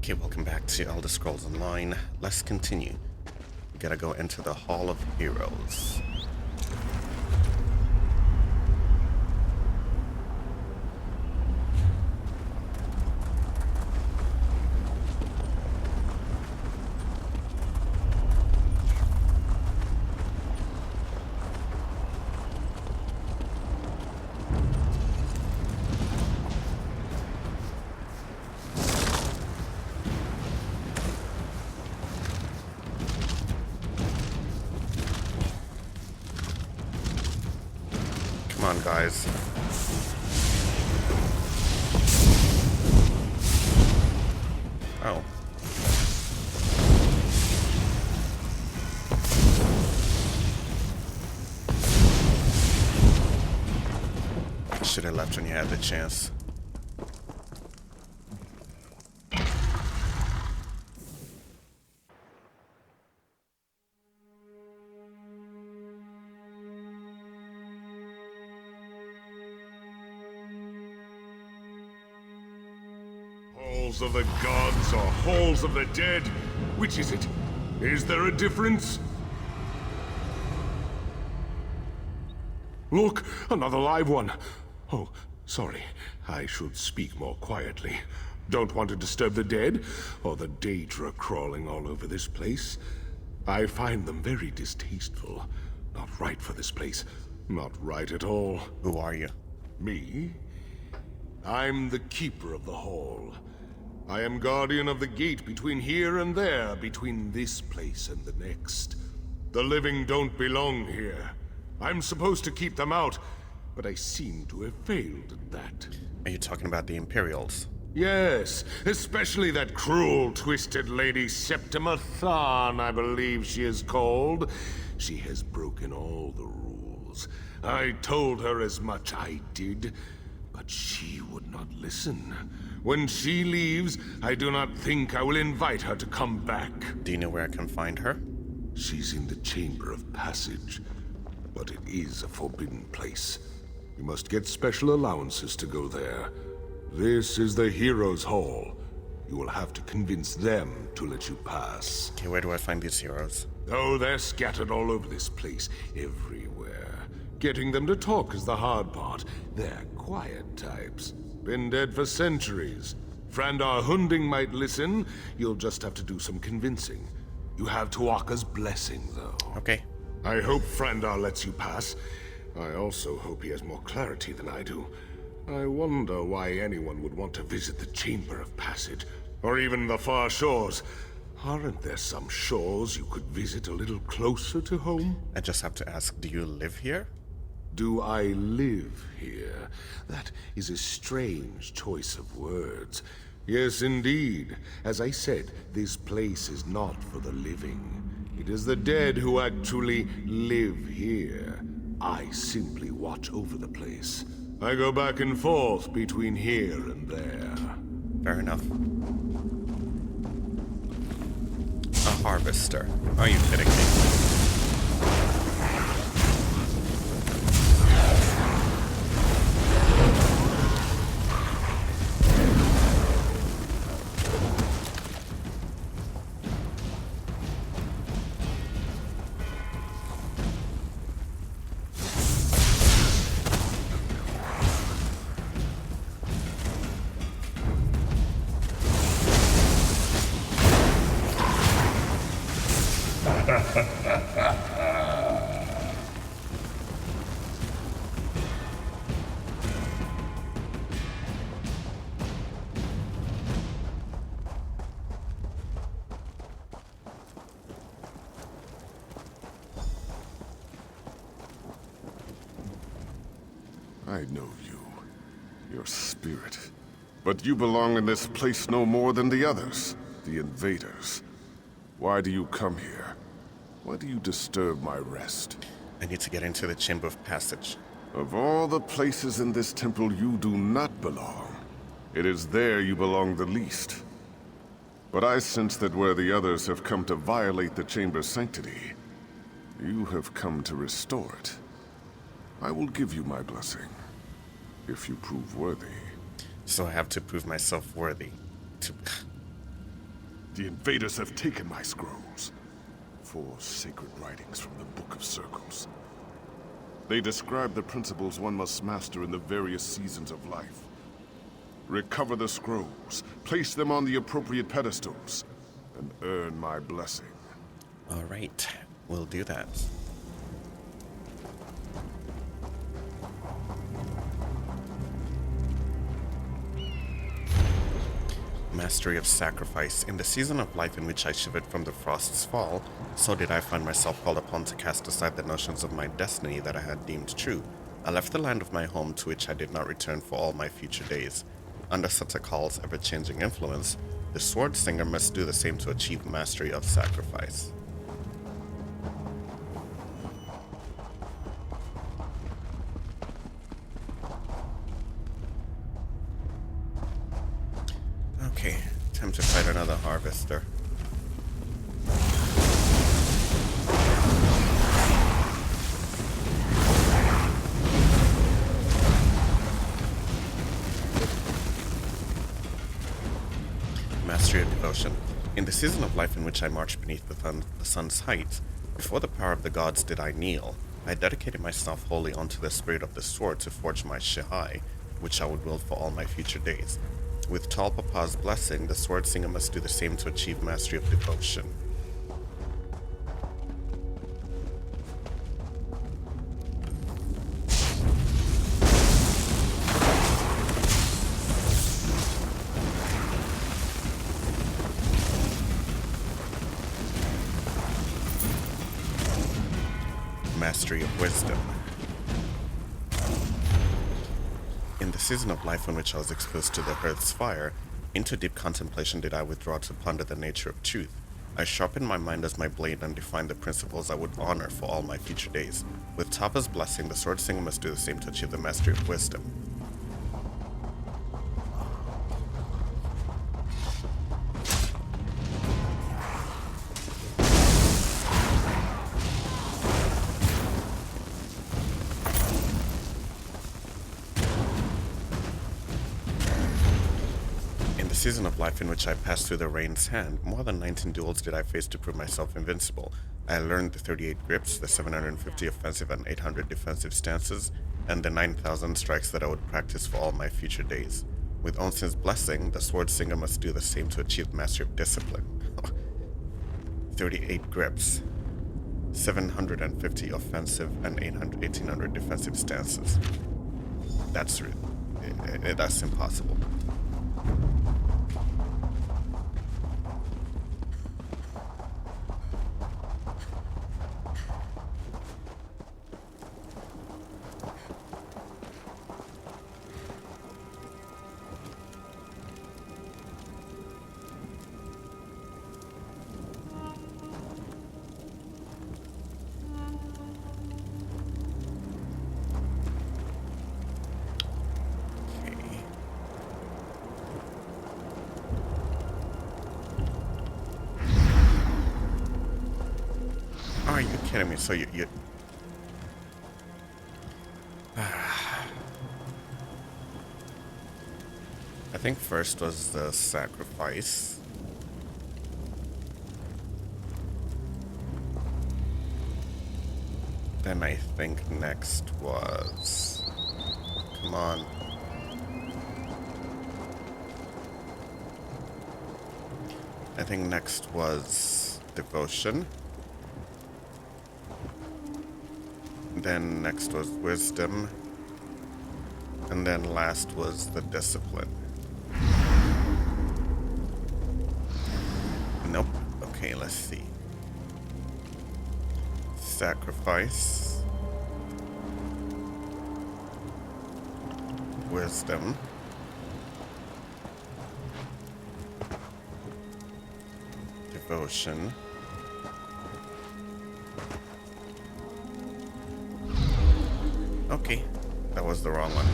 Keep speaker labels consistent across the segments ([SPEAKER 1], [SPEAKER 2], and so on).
[SPEAKER 1] Okay, welcome back to Elder Scrolls Online. Let's continue. We gotta go into the Hall of Heroes. Come on, guys. Oh. Should have left when you had the chance.
[SPEAKER 2] Halls of the gods or halls of the dead? Which is it? Is there a difference? Look, another live one. Oh, sorry. I should speak more quietly. Don't want to disturb the dead, or the Daedra crawling all over this place. I find them very distasteful. Not right for this place. Not right at all.
[SPEAKER 1] Who are you?
[SPEAKER 2] Me? I'm the keeper of the hall. I am guardian of the gate between here and there, between this place and the next. The living don't belong here. I'm supposed to keep them out, but I seem to have failed at that.
[SPEAKER 1] Are you talking about the Imperials?
[SPEAKER 2] Yes, especially that cruel, twisted lady Septima Tharn, I believe she is called. She has broken all the rules. I told her as much, I did, but she would not listen. When she leaves, I do not think I will invite her to come back.
[SPEAKER 1] Do you know where I can find her?
[SPEAKER 2] She's in the Chamber of Passage, but it is a forbidden place. You must get special allowances to go there. This is the Heroes' Hall. You will have to convince them to let you pass.
[SPEAKER 1] Okay, where do I find these heroes?
[SPEAKER 2] Oh, they're scattered all over this place, everywhere. Getting them to talk is the hard part. They're quiet types. Been dead for centuries. Frandar Hunding might listen. You'll just have to do some convincing. You have Tuaka's blessing, though.
[SPEAKER 1] Okay.
[SPEAKER 2] I hope Frandar lets you pass. I also hope he has more clarity than I do. I wonder why anyone would want to visit the Chamber of Passage, or even the far shores. Aren't there some shores you could visit a little closer to home?
[SPEAKER 1] I just have to ask, do you live here?
[SPEAKER 2] Do I live here? That is a strange choice of words. Yes, indeed. As I said, this place is not for the living. It is the dead who actually live here. I simply watch over the place. I go back and forth between here and there.
[SPEAKER 1] Fair enough. A harvester. Are you kidding me?
[SPEAKER 3] I know you. Your spirit. But you belong in this place no more than the others. The invaders. Why do you come here? Why do you disturb my rest?
[SPEAKER 1] I need to get into the Chamber of Passage.
[SPEAKER 3] Of all the places in this temple, you do not belong. It is there you belong the least. But I sense that where the others have come to violate the Chamber's sanctity, you have come to restore it. I will give you my blessing, if you prove worthy.
[SPEAKER 1] So I have to prove myself worthy to...
[SPEAKER 3] The invaders have taken my scrolls. 4 sacred writings from the Book of Circles. They describe the principles one must master in the various seasons of life. Recover the scrolls, place them on the appropriate pedestals, and earn my blessing.
[SPEAKER 1] All right, we'll do that. Mastery of sacrifice. In the season of life in which I shivered from the frost's fall, so did I find myself called upon to cast aside the notions of my destiny that I had deemed true. I left the land of my home to which I did not return for all my future days. Under such a call's ever-changing influence, the sword singer must do the same to achieve mastery of sacrifice. Okay, time to fight another harvester. Mastery of devotion. In the season of life in which I marched beneath the sun's height, before the power of the gods did I kneel. I dedicated myself wholly unto the spirit of the sword to forge my shihai, which I would wield for all my future days. With Tall Papa's blessing, the sword singer must do the same to achieve mastery of devotion. Mastery of wisdom. In the season of life in which I was exposed to the hearth's fire, into deep contemplation did I withdraw to ponder the nature of truth. I sharpened my mind as my blade and defined the principles I would honor for all my future days. With Tapa's blessing, the sword singer must do the same to achieve the mastery of wisdom. Season of life in which I passed through the rain's hand, more than 19 duels did I face to prove myself invincible. I learned the 38 grips, the 750 offensive and 800 defensive stances, and the 9,000 strikes that I would practice for all my future days. With Onsen's blessing, the sword singer must do the same to achieve mastery of discipline. 38 grips, 750 offensive and 1800 defensive stances. That's impossible. Are you kidding me? So you I think first was the sacrifice. Then I think next was... Come on. I think next was devotion. Then next was wisdom. And then last was the discipline. Nope. Okay, let's see. Sacrifice. Wisdom. Devotion. Okay, that was the wrong one.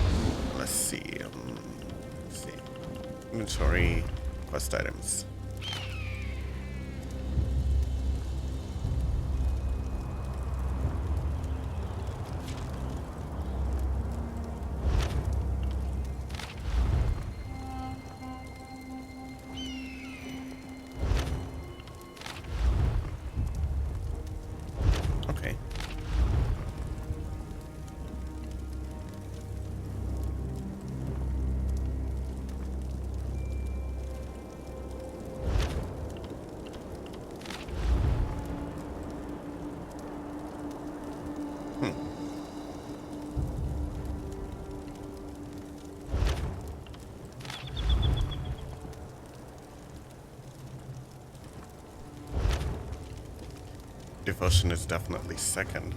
[SPEAKER 1] Let's see. Inventory, quest items. Devotion is definitely second.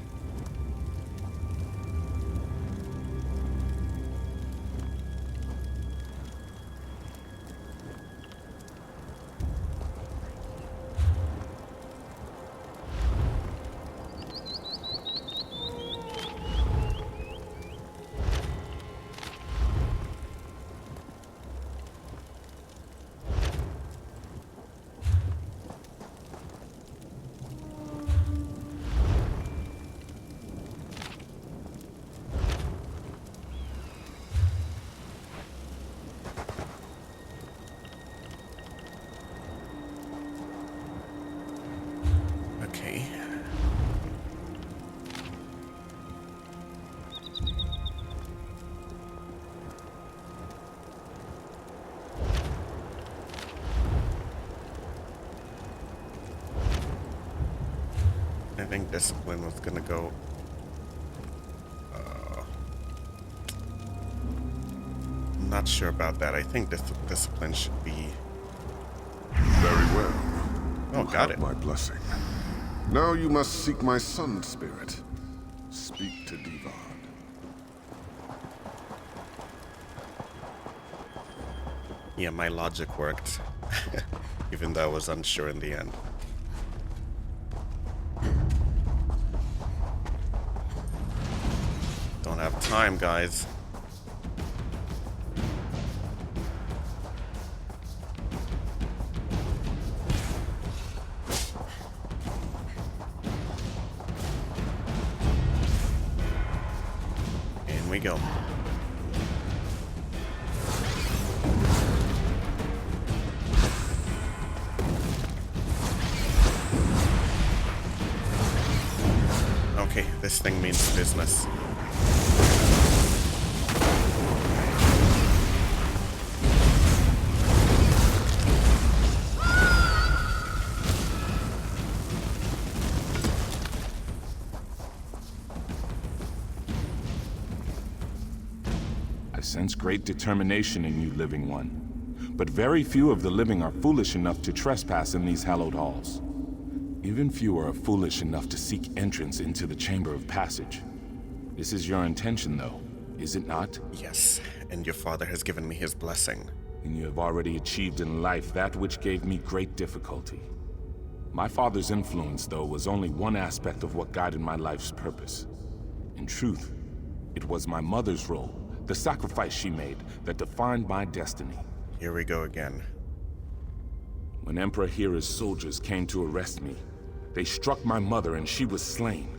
[SPEAKER 1] Okay. I think discipline was gonna go. I'm not sure about that. I think discipline should be.
[SPEAKER 3] Very well.
[SPEAKER 1] Oh,
[SPEAKER 3] You
[SPEAKER 1] got
[SPEAKER 3] have
[SPEAKER 1] it.
[SPEAKER 3] my blessing. Now you must seek my sun spirit. Speak to Divad.
[SPEAKER 1] Yeah, my logic worked, even though I was unsure in the end. Don't have time, guys. In we go. Okay, this thing means business.
[SPEAKER 4] I sense great determination in you, living one. But very few of the living are foolish enough to trespass in these hallowed halls. Even fewer are foolish enough to seek entrance into the Chamber of Passage. This is your intention, though, is it not?
[SPEAKER 1] Yes, and your father has given me his blessing.
[SPEAKER 4] And you have already achieved in life that which gave me great difficulty. My father's influence, though, was only one aspect of what guided my life's purpose. In truth, it was my mother's role, the sacrifice she made, that defined my destiny.
[SPEAKER 1] Here we go again.
[SPEAKER 4] When Emperor Hera's soldiers came to arrest me, they struck my mother and she was slain.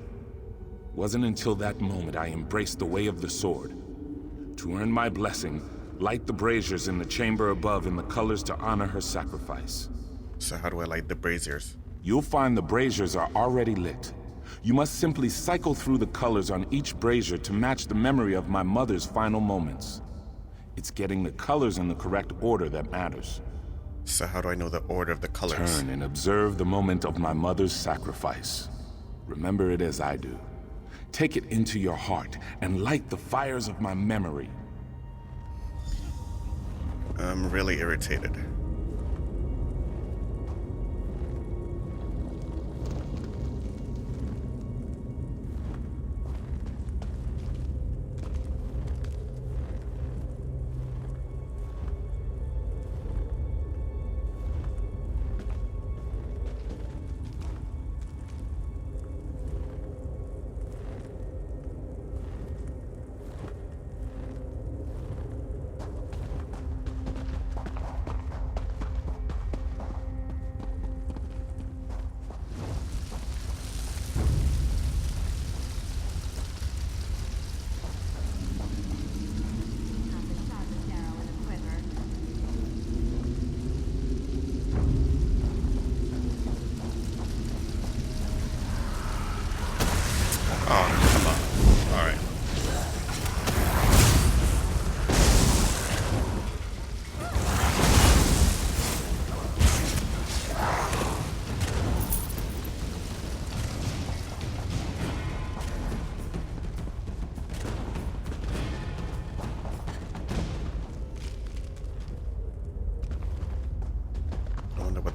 [SPEAKER 4] Wasn't until that moment I embraced the way of the sword. To earn my blessing, light the braziers in the chamber above in the colors to honor her sacrifice.
[SPEAKER 1] So how do I light the braziers?
[SPEAKER 4] You'll find the braziers are already lit. You must simply cycle through the colors on each brazier to match the memory of my mother's final moments. It's getting the colors in the correct order that matters.
[SPEAKER 1] So how do I know the order of the colors?
[SPEAKER 4] Turn and observe the moment of my mother's sacrifice. Remember it as I do. Take it into your heart and light the fires of my memory.
[SPEAKER 1] I'm really irritated.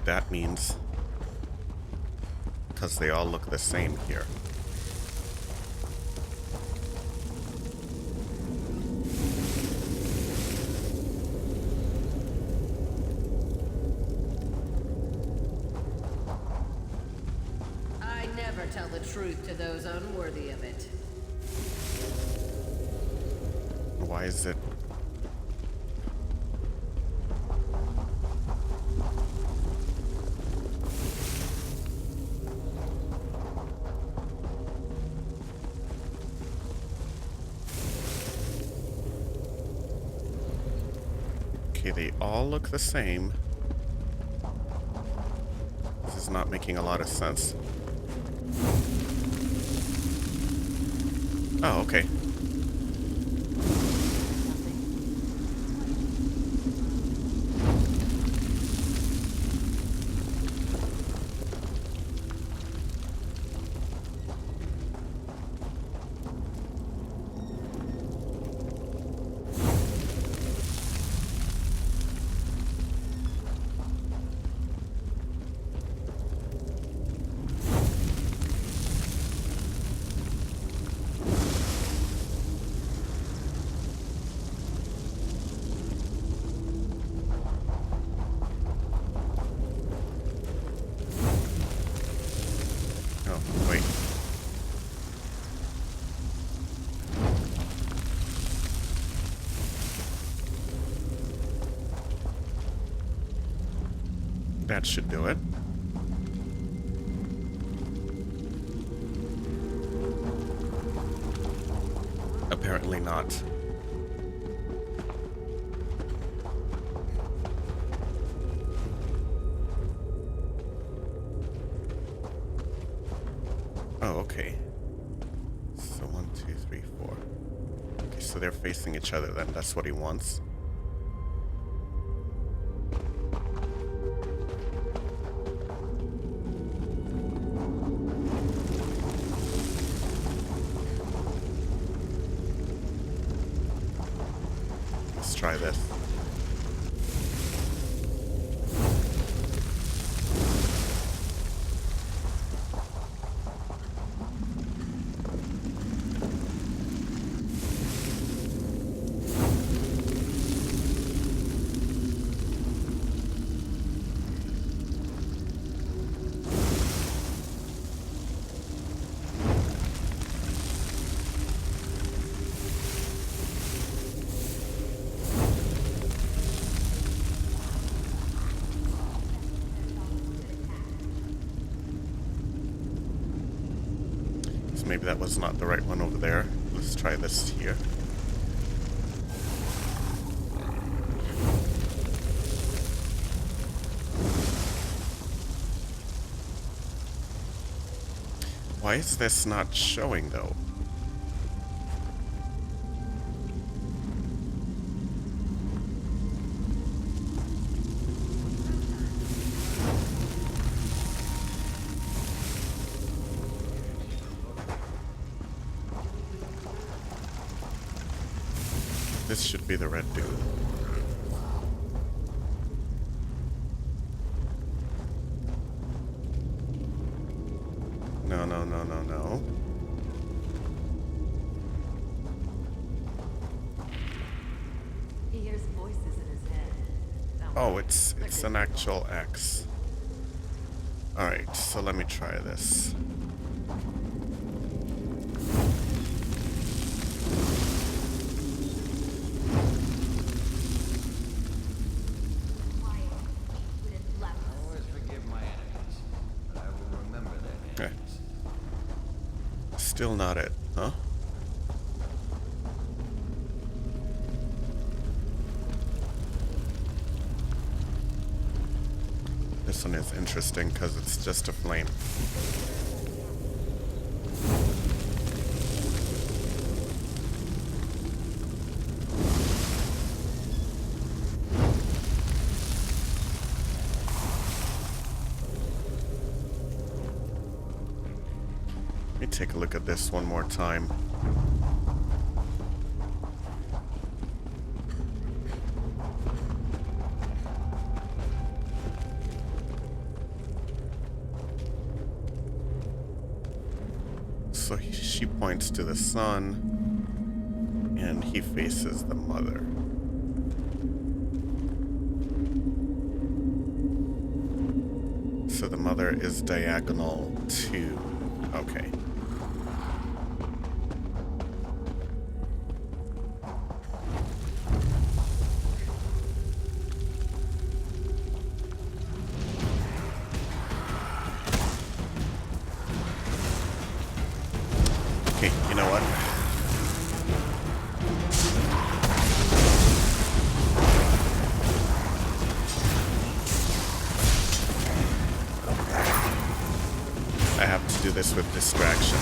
[SPEAKER 1] That means, because they all look the same here.
[SPEAKER 5] I never tell the truth to those unworthy of it.
[SPEAKER 1] Why is it? Okay, they all look the same. This is not making a lot of sense. Oh, okay. That should do it. Apparently not. Oh, okay. So 1, 2, 3, 4. Okay, so they're facing each other then. That's what he wants. Try this. Maybe that was not the right one over there. Let's try this here. Why is this not showing though? This should be the red dude. No, no, no, no, no.
[SPEAKER 5] He hears voices in his head.
[SPEAKER 1] Oh, it's an actual X. Alright, so let me try this. Still not it, huh? This one is interesting because it's just a flame. Take a look at this one more time. So she points to the son, and he faces the mother. So the mother is diagonal to... Okay. Okay, you know what? I have to do this with distractions.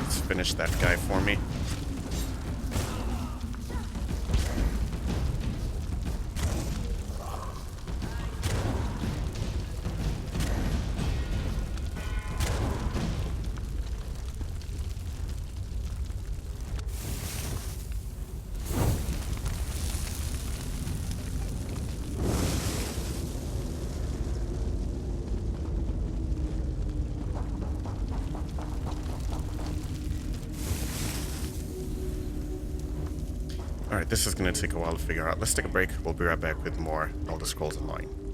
[SPEAKER 1] Let's finish that guy for me. Alright, this is going to take a while to figure out. Let's take a break. We'll be right back with more Elder Scrolls Online.